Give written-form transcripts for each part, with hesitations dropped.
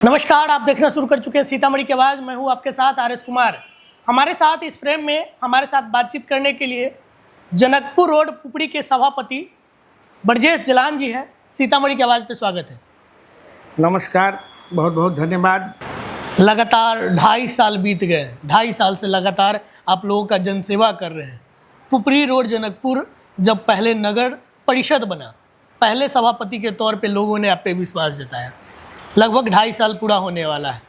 नमस्कार, आप देखना शुरू कर चुके हैं सीतामढ़ी की आवाज़। मैं हूं आपके साथ आर एस कुमार। हमारे साथ इस फ्रेम में हमारे साथ बातचीत करने के लिए जनकपुर रोड पुपड़ी के सभापति ब्रजेश जलान जी हैं। सीतामढ़ी की आवाज़ पे स्वागत है। नमस्कार, बहुत बहुत धन्यवाद। लगातार 2.5 साल बीत गए, 2.5 साल से लगातार आप लोगों का जनसेवा कर रहे हैं। पुपड़ी रोड जनकपुर जब पहले नगर परिषद बना, पहले सभापति के तौर पे लोगों ने आप पे विश्वास जताया। लगभग 2.5 साल पूरा होने वाला है।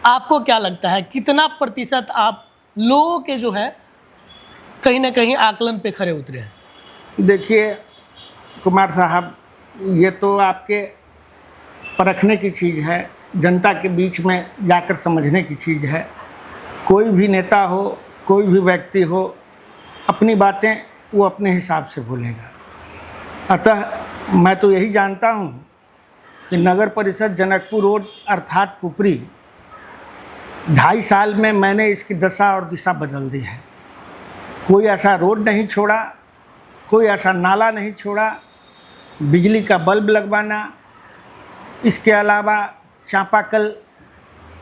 आपको क्या लगता है कितना प्रतिशत आप लोगों के जो है कहीं ना कहीं आकलन पे खरे उतरे हैं? देखिए कुमार साहब, ये तो आपके परखने की चीज़ है, जनता के बीच में जाकर समझने की चीज़ है। कोई भी नेता हो, कोई भी व्यक्ति हो, अपनी बातें वो अपने हिसाब से बोलेगा। अतः मैं तो यही जानता हूँ कि नगर परिषद जनकपुर रोड अर्थात पुपरी 2.5 साल में मैंने इसकी दशा और दिशा बदल दी है। कोई ऐसा रोड नहीं छोड़ा, कोई ऐसा नाला नहीं छोड़ा, बिजली का बल्ब लगवाना, इसके अलावा चापाकल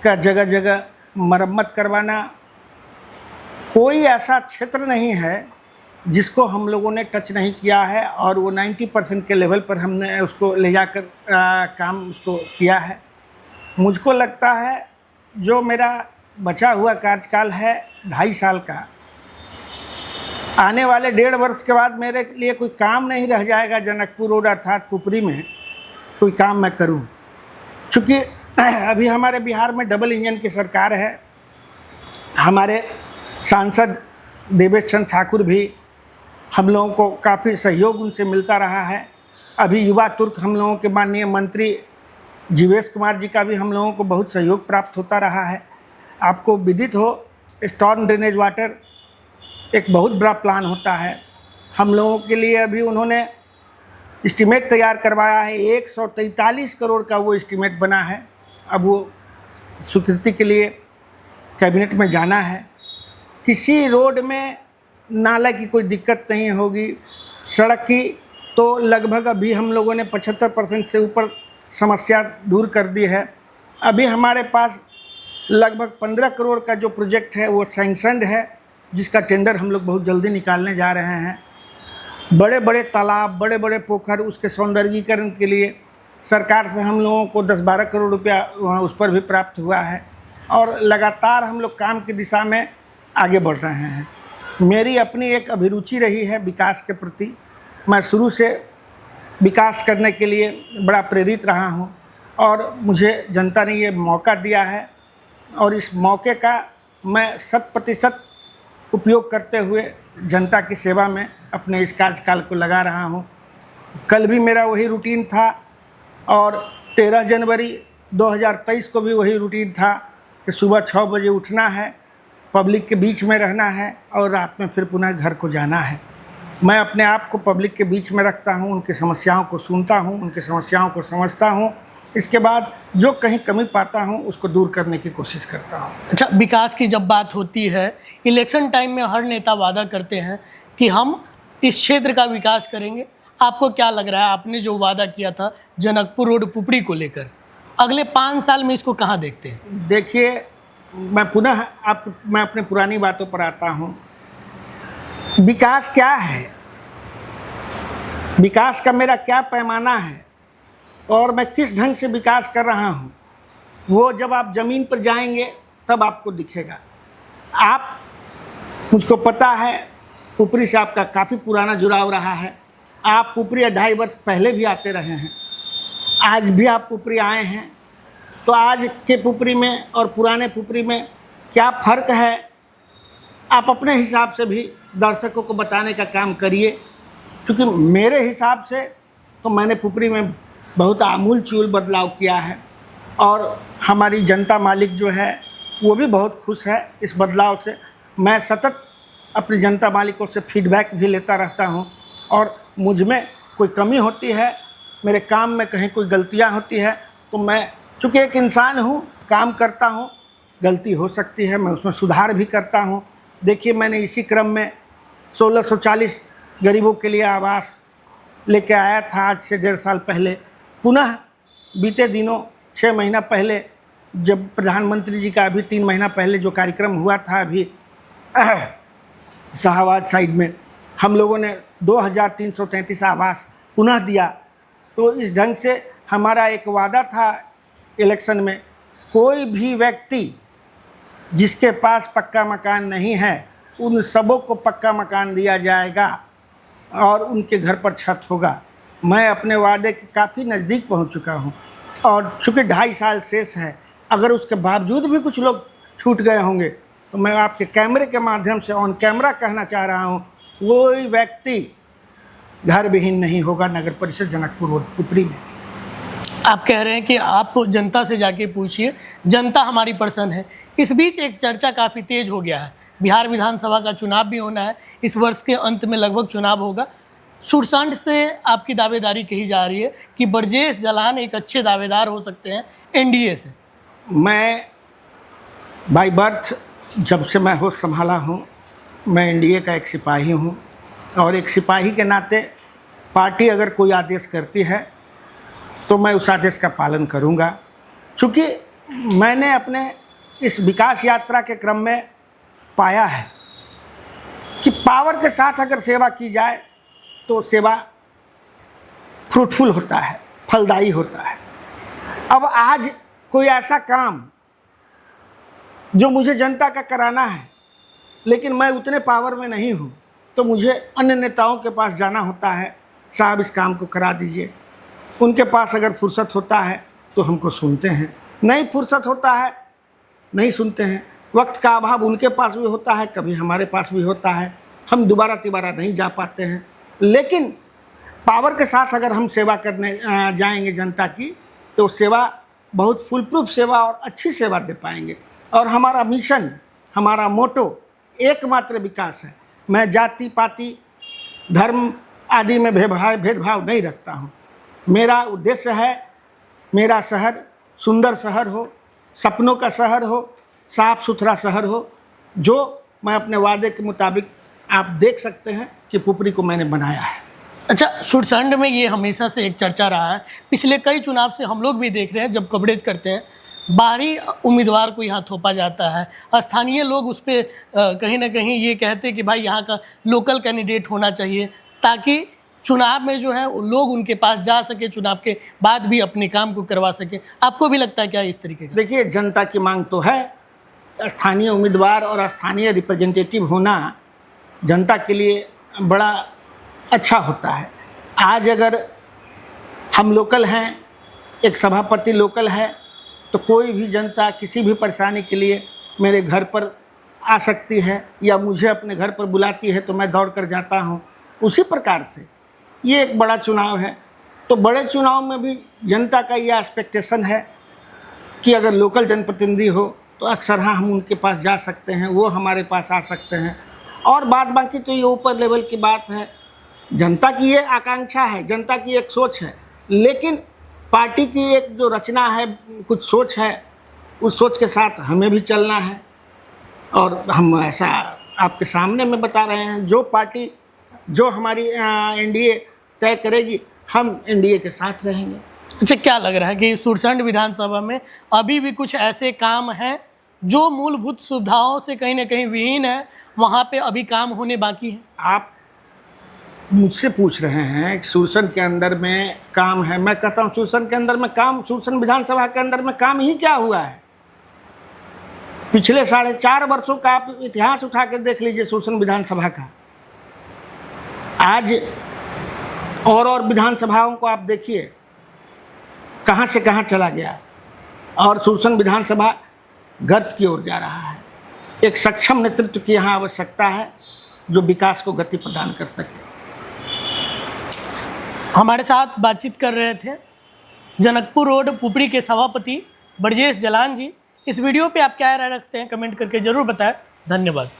का जगह जगह मरम्मत करवाना, कोई ऐसा क्षेत्र नहीं है जिसको हम लोगों ने टच नहीं किया है और वो 90% के लेवल पर हमने उसको ले जाकर काम उसको किया है। मुझको लगता है जो मेरा बचा हुआ कार्यकाल है 2.5 साल का, आने वाले 1.5 वर्ष के बाद मेरे लिए कोई काम नहीं रह जाएगा जनकपुर रोड अर्थात पुपरी में कोई काम मैं करूं। चूँकि अभी हमारे बिहार में डबल इंजन की सरकार है। हमारे सांसद देवेश चंद्र ठाकुर भी हम लोगों को काफ़ी सहयोग उनसे मिलता रहा है। अभी युवा तुर्क हम लोगों के माननीय मंत्री जीवेश कुमार जी का भी हम लोगों को बहुत सहयोग प्राप्त होता रहा है। आपको विदित हो, स्टॉर्म ड्रेनेज वाटर एक बहुत बड़ा प्लान होता है हम लोगों के लिए। अभी उन्होंने एस्टीमेट तैयार करवाया है, 143 करोड़ का वो एस्टीमेट बना है। अब वो स्वीकृति के लिए कैबिनेट में जाना है। किसी रोड में नाला की कोई दिक्कत नहीं होगी। सड़क की तो लगभग अभी हम लोगों ने 75% से ऊपर समस्या दूर कर दी है। अभी हमारे पास लगभग 15 करोड़ का जो प्रोजेक्ट है वो सैंक्शनड है, जिसका टेंडर हम लोग बहुत जल्दी निकालने जा रहे हैं। बड़े बड़े तालाब, बड़े बड़े पोखर, उसके सौंदर्यीकरण के लिए सरकार से हम लोगों को 10-12 करोड़ रुपया उस पर भी प्राप्त हुआ है और लगातार हम लोग काम की दिशा में आगे बढ़ रहे हैं। मेरी अपनी एक अभिरुचि रही है विकास के प्रति। मैं शुरू से विकास करने के लिए बड़ा प्रेरित रहा हूं और मुझे जनता ने ये मौका दिया है और इस मौके का मैं 100% उपयोग करते हुए जनता की सेवा में अपने इस कार्यकाल को लगा रहा हूं। कल भी मेरा वही रूटीन था और 13 जनवरी 2023 को भी वही रूटीन था कि सुबह 6 बजे उठना है, पब्लिक के बीच में रहना है और रात में फिर पुनः घर को जाना है। मैं अपने आप को पब्लिक के बीच में रखता हूं, उनकी समस्याओं को सुनता हूं, उनकी समस्याओं को समझता हूं। इसके बाद जो कहीं कमी पाता हूं उसको दूर करने की कोशिश करता हूं। अच्छा, विकास की जब बात होती है, इलेक्शन टाइम में हर नेता वादा करते हैं कि हम इस क्षेत्र का विकास करेंगे। आपको क्या लग रहा है, आपने जो वादा किया था जनकपुर रोड पुपड़ी को लेकर, अगले 5 साल में इसको कहाँ देखते हैं? देखिए, मैं अपने पुरानी बातों पर आता हूँ। विकास क्या है, विकास का मेरा क्या पैमाना है और मैं किस ढंग से विकास कर रहा हूँ, वो जब आप ज़मीन पर जाएंगे तब आपको दिखेगा। मुझको पता है पुपरी से आपका काफ़ी पुराना जुड़ाव रहा है। आप पुपरी 2.5 वर्ष पहले भी आते रहे हैं, आज भी आप पुपरी आए हैं। तो आज के पुपरी में और पुराने पुपरी में क्या फ़र्क है, आप अपने हिसाब से भी दर्शकों को बताने का काम करिए। क्योंकि मेरे हिसाब से तो मैंने पुपरी में बहुत आमूल-चूल बदलाव किया है और हमारी जनता मालिक जो है वो भी बहुत खुश है इस बदलाव से। मैं सतत अपनी जनता मालिकों से फीडबैक भी लेता रहता हूँ और मुझ में कोई कमी होती है, मेरे काम में कहीं कोई गलतियाँ होती है तो मैं चूँकि एक इंसान हूँ, काम करता हूँ, गलती हो सकती है, मैं उसमें सुधार भी करता हूँ। देखिए, मैंने इसी क्रम में 1640 गरीबों के लिए आवास लेके आया था आज से 1.5 साल पहले। पुनः बीते दिनों 6 महीना पहले जब प्रधानमंत्री जी का अभी 3 महीना पहले जो कार्यक्रम हुआ था अभी शाहबाद साइड में, हम लोगों ने 2333 आवास पुनः दिया। तो इस ढंग से हमारा एक वादा था इलेक्शन में, कोई भी व्यक्ति जिसके पास पक्का मकान नहीं है उन सबों को पक्का मकान दिया जाएगा और उनके घर पर छत होगा। मैं अपने वादे के काफ़ी नज़दीक पहुंच चुका हूं और चूँकि 2.5 साल शेष है, अगर उसके बावजूद भी कुछ लोग छूट गए होंगे तो मैं आपके कैमरे के माध्यम से ऑन कैमरा कहना चाह रहा हूं, कोई व्यक्ति घर विहीन नहीं होगा नगर परिषद जनकपुर रोड पुपरी में। आप कह रहे हैं कि आप जनता से जाके पूछिए, जनता हमारी पर्सन है। इस बीच एक चर्चा काफ़ी तेज हो गया है, बिहार विधानसभा का चुनाव भी होना है, इस वर्ष के अंत में लगभग चुनाव होगा। सुरसंड से आपकी दावेदारी कही जा रही है कि ब्रजेश जलान एक अच्छे दावेदार हो सकते हैं एनडीए से। मैं बाय बर्थ जब से मैं होश संभाला हूँ, मैं एनडीए का एक सिपाही हूँ और एक सिपाही के नाते पार्टी अगर कोई आदेश करती है तो मैं उस आदेश का पालन करूँगा। चूँकि मैंने अपने इस विकास यात्रा के क्रम में पाया है कि पावर के साथ अगर सेवा की जाए तो सेवा फ्रूटफुल होता है, फलदायी होता है। अब आज कोई ऐसा काम जो मुझे जनता का कराना है लेकिन मैं उतने पावर में नहीं हूँ, तो मुझे अन्य नेताओं के पास जाना होता है, साहब इस काम को करा दीजिए। उनके पास अगर फुर्सत होता है तो हमको सुनते हैं, नहीं फुर्सत होता है नहीं सुनते हैं। वक्त का अभाव उनके पास भी होता है, कभी हमारे पास भी होता है, हम दोबारा तिबारा नहीं जा पाते हैं। लेकिन पावर के साथ अगर हम सेवा करने जाएंगे जनता की, तो सेवा बहुत फुल प्रूफ सेवा और अच्छी सेवा दे पाएंगे। और हमारा मिशन, हमारा मोटो एकमात्र विकास है। मैं जाति पाति धर्म आदि में भेदभाव नहीं रखता हूँ। मेरा उद्देश्य है मेरा शहर सुंदर शहर हो, सपनों का शहर हो, साफ़ सुथरा शहर हो, जो मैं अपने वादे के मुताबिक आप देख सकते हैं कि पुपरी को मैंने बनाया है। अच्छा, सुरसंड में ये हमेशा से एक चर्चा रहा है, पिछले कई चुनाव से हम लोग भी देख रहे हैं, जब कवरेज करते हैं बाहरी उम्मीदवार को यहाँ थोपा जाता है, स्थानीय लोग उस पर कहीं ना कहीं ये कहते हैं कि भाई यहाँ का लोकल कैंडिडेट होना चाहिए, ताकि चुनाव में जो है लोग उनके पास जा सके, चुनाव के बाद भी अपने काम को करवा सके। आपको भी लगता है क्या इस तरीके का? देखिए, जनता की मांग तो है, स्थानीय उम्मीदवार और स्थानीय रिप्रेजेंटेटिव होना जनता के लिए बड़ा अच्छा होता है। आज अगर हम लोकल हैं, एक सभापति लोकल है, तो कोई भी जनता किसी भी परेशानी के लिए मेरे घर पर आ सकती है या मुझे अपने घर पर बुलाती है तो मैं दौड़ कर जाता हूँ। उसी प्रकार से ये एक बड़ा चुनाव है, तो बड़े चुनाव में भी जनता का ये एक्सपेक्टेशन है कि अगर लोकल जनप्रतिनिधि हो तो अक्सर हाँ हम उनके पास जा सकते हैं, वो हमारे पास आ सकते हैं। और बात बाकी तो ये ऊपर लेवल की बात है, जनता की ये आकांक्षा है, जनता की एक सोच है, लेकिन पार्टी की एक जो रचना है, कुछ सोच है, उस सोच के साथ हमें भी चलना है। और हम ऐसा आपके सामने में बता रहे हैं, जो पार्टी जो हमारी एनडीए तय करेगी, हम एनडीए के साथ रहेंगे। अच्छा, क्या लग रहा है कि सुरसंड विधानसभा में अभी भी कुछ ऐसे काम हैं जो मूलभूत सुविधाओं से कहीं ना कहीं विहीन है, वहाँ पे अभी काम होने बाकी है? आप मुझसे पूछ रहे हैं कि सुरसंड के अंदर में काम है, मैं कहता हूँ सुरसंड के अंदर में काम, सुरसंड विधानसभा के अंदर में काम ही क्या हुआ है? पिछले 4.5 वर्षों का आप इतिहास उठा के देख लीजिए सुरसंड विधानसभा का। आज और विधानसभाओं को आप देखिए कहाँ से कहाँ चला गया, और सुरसंड विधानसभा गर्त की ओर जा रहा है। एक सक्षम नेतृत्व की यहाँ आवश्यकता है जो विकास को गति प्रदान कर सके। हमारे साथ बातचीत कर रहे थे जनकपुर रोड पुपरी के सभापति ब्रजेश जलान जी। इस वीडियो पे आप क्या राय रखते हैं, कमेंट करके ज़रूर बताएं। धन्यवाद।